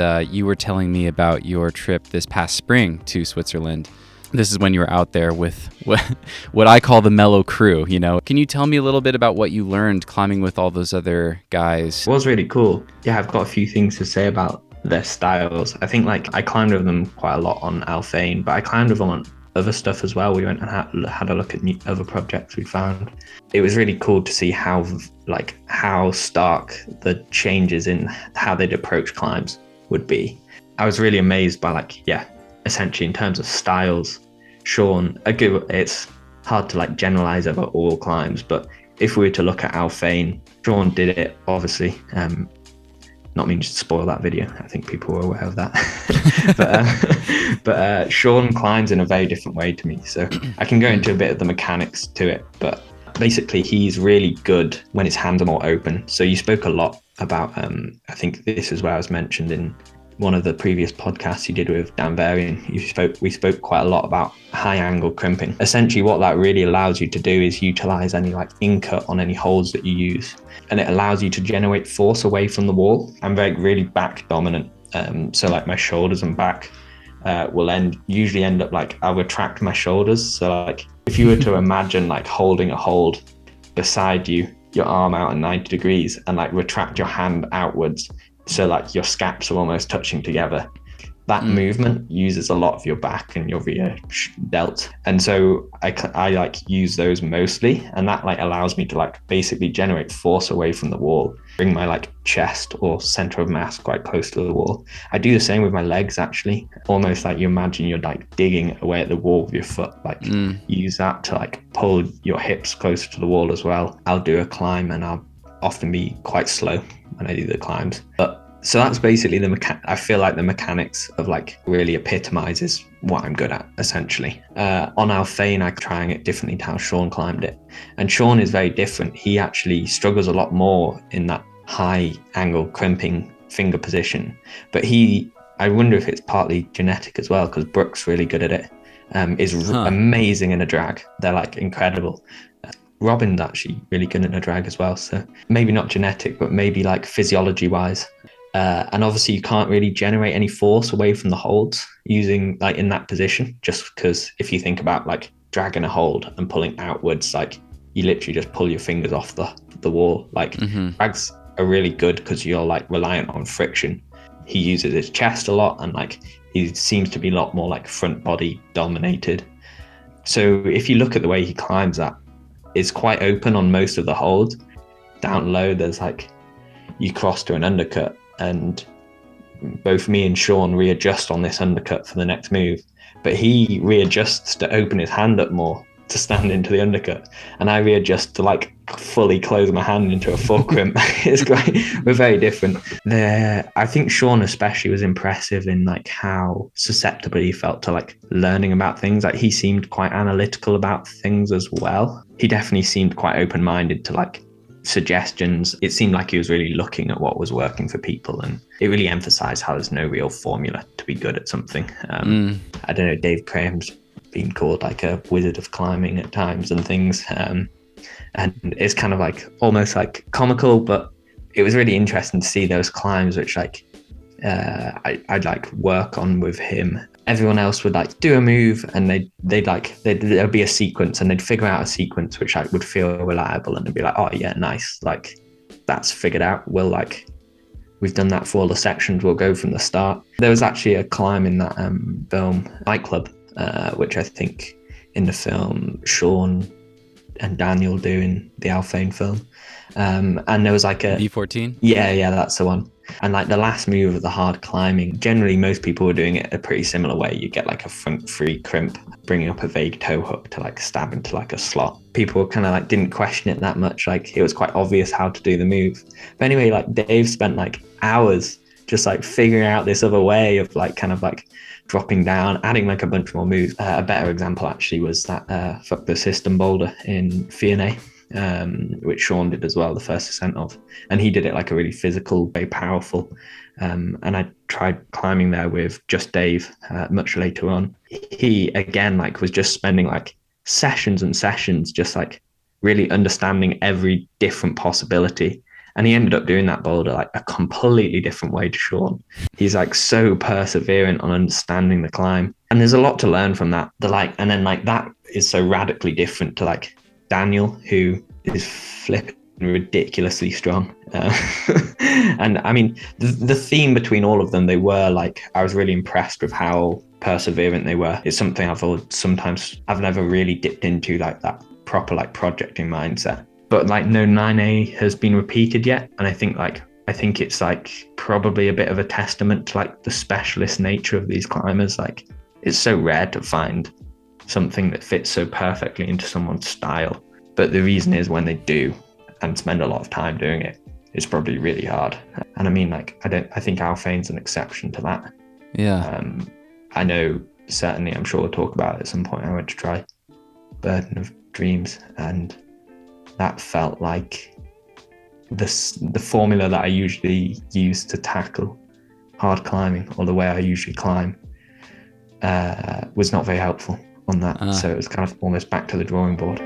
You were telling me about your trip this past spring to Switzerland. This is when you were out there with what I call the mellow crew, you know. Can you tell me a little bit about what you learned climbing with all those other guys? It was really cool. Yeah, I've got a few things to say about their styles. I think like I climbed with them quite a lot on Alphane, but I climbed with them on other stuff as well. We went and had a look at other projects we found. It was really cool to see how stark the changes in how they'd approach climbs would be. I was really amazed by essentially in terms of styles, Sean, it's hard to generalize over all climbs, but if we were to look at Alphane, Sean did it obviously, not meaning to spoil that video, I think people were aware of that. but Sean climbs in a very different way to me, so I can go into a bit of the mechanics to it, but basically he's really good when his hands are more open. So you spoke a lot about, I think this is where I was mentioned in one of the previous podcasts you did with Dan Varian. We spoke quite a lot about high angle crimping. Essentially what that really allows you to do is utilize any in-cut on any holds that you use. And it allows you to generate force away from the wall. I'm really back dominant. So my shoulders and back will usually end up I'll retract my shoulders. So if you were to imagine holding a hold beside you, your arm out at 90 degrees and retract your hand outwards, so your scaps are almost touching together. That movement uses a lot of your back and your rear delt. And so I use those mostly. And that allows me to basically generate force away from the wall, bring my chest or center of mass quite close to the wall. I do the same with my legs, actually. Almost you imagine you're digging away at the wall with your foot. Use that to pull your hips closer to the wall as well. I'll do a climb and I'll often be quite slow when I do the climbs. So that's basically I feel the mechanics of really epitomizes what I'm good at, essentially. On Alphane, I'm trying it differently to how Sean climbed it. And Sean is very different. He actually struggles a lot more in that high angle crimping finger position. But I wonder if it's partly genetic as well, because Brooke's really good at it. Is amazing in a drag. They're incredible. Robin's actually really good in a drag as well. So maybe not genetic, but maybe physiology wise. And obviously you can't really generate any force away from the holds using in that position, just because if you think about dragging a hold and pulling outwards, you literally just pull your fingers off the wall. Drags are really good because you're reliant on friction. He uses his chest a lot and he seems to be a lot more front body dominated. So if you look at the way he climbs that, it's quite open on most of the holds. Down low there's you cross to an undercut, and both me and Sean readjust on this undercut for the next move, but he readjusts to open his hand up more to stand into the undercut, and I readjust to fully close my hand into a full crimp. It's great. We're very different there. I think Sean especially was impressive in how susceptible he felt to learning about things. He seemed quite analytical about things as well. He definitely seemed quite open-minded to suggestions. It seemed he was really looking at what was working for people, and it really emphasized how there's no real formula to be good at something. I don't know, Dave Graham's been called a wizard of climbing at times and things, and it's kind of almost comical, but it was really interesting to see those climbs which I'd work on with him. Everyone else would do a move and there'd be a sequence, and they'd figure out a sequence which would feel reliable, and they'd be oh yeah, nice, that's figured out. We've done that for all the sections, we'll go from the start. There was actually a climb in that film Nightclub, which I think in the film Sean and Daniel do in the Alphane film, and there was a V14. Yeah, that's the one. And the last move of the hard climbing, generally most people were doing it a pretty similar way. You get a front free crimp, bringing up a vague toe hook to stab into a slot. People kind of didn't question it that much. It was quite obvious how to do the move. But anyway, Dave spent hours just figuring out this other way of dropping down, adding a bunch more moves. A better example actually was that Fuck the System boulder in Fionnay, which Sean did as well, the first ascent of, and he did it a really physical, very powerful, and I tried climbing there with just Dave much later on. He again was just spending sessions and sessions just really understanding every different possibility And he ended up doing that boulder like a completely different way to Sean. He's like so perseverant on understanding the climb. And there's a lot to learn from that. And then like that is so radically different to like Daniel, who is flipping ridiculously strong. And I mean, the theme between all of them, they were like, I was really impressed with how perseverant they were. It's something I've never really dipped into, like that proper like projecting mindset. But like no 9A has been repeated yet. And I think it's like probably a bit of a testament to like the specialist nature of these climbers. Like it's so rare to find something that fits so perfectly into someone's style. But the reason is when they do and spend a lot of time doing it, it's probably really hard. And I mean, like, I think Alphane's an exception to that. Yeah. I know, certainly, I'm sure we'll talk about it at some point. I went to try Burden of Dreams, and that felt like the formula that I usually use to tackle hard climbing, or the way I usually climb, was not very helpful on that. So it was kind of almost back to the drawing board.